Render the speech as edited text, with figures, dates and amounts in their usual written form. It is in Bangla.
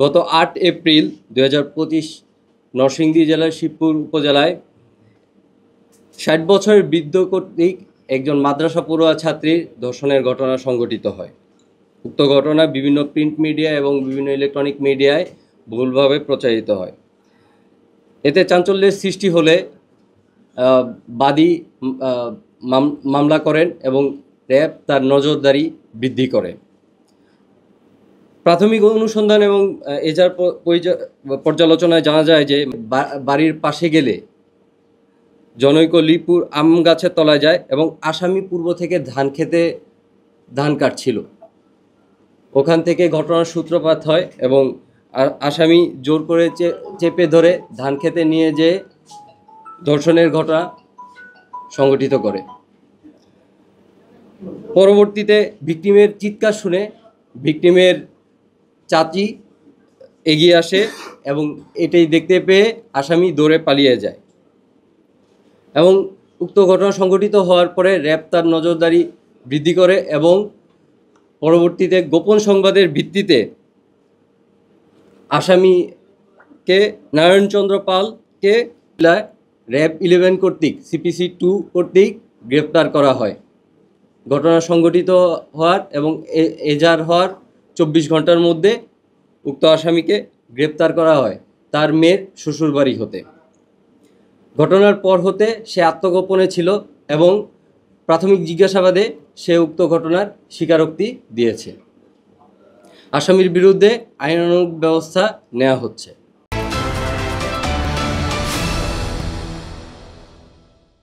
গত ৮ এপ্রিল ২০২৫ নরসিংদী জেলার শিবপুর উপজেলায় ৬০ বছরের বৃদ্ধ কর্তৃক একজন মাদ্রাসা পড়ুয়া ছাত্রীর ধর্ষণের ঘটনা সংঘটিত হয়। উক্ত ঘটনা বিভিন্ন প্রিন্ট মিডিয়া এবং বিভিন্ন ইলেকট্রনিক মিডিয়ায় ভুলভাবে প্রচারিত হয়। এতে চাঞ্চল্যের সৃষ্টি হলে বাদী মামলা করেন এবং র্যাব তার নজরদারি বৃদ্ধি করে। প্রাথমিক অনুসন্ধান এবং এজার পর্যালোচনায় জানা যায় যে বাড়ির পাশে গেলে জনৈক লিপুর আম গাছের তলায় যায় এবং আসামি পূর্ব থেকে ধান কাটছিল। ওখান থেকে ঘটনার সূত্রপাত হয় এবং আসামি জোর করে চেপে ধরে ধান খেতে নিয়ে যেয়ে ধর্ষণের ঘটনা সংঘটিত করে। পরবর্তীতে ভিকটিমের চিৎকার শুনে ভিকটিমের চাচি এগিয়ে আসে এবং এটাই দেখতে পেয়ে আসামি দৌড়ে পালিয়ে যায় এবং উক্ত ঘটনা সংঘটিত হওয়ার পরে র্যাব তার নজরদারি বৃদ্ধি করে এবং পরবর্তীতে গোপন সংবাদের ভিত্তিতে আসামিকে নারায়ণচন্দ্র পালকে র্যাব 11 কর্তৃক CPC 2 কর্তৃক গ্রেপ্তার করা হয়। ঘটনা সংঘটিত হওয়ার এবং এজার হওয়ার 24 ঘন্টার মধ্যে উক্ত আসামিকে গ্রেপ্তার করা হয় তার মেয়ের শ্বশুরবাড়ি হতে। ঘটনার পর হতে সে আত্মগোপনে ছিল এবং প্রাথমিক জিজ্ঞাসাবাদে সে উক্ত ঘটনার স্বীকারোক্তি দিয়েছে। আসামির বিরুদ্ধে আইনানুগ ব্যবস্থা নেওয়া হচ্ছে।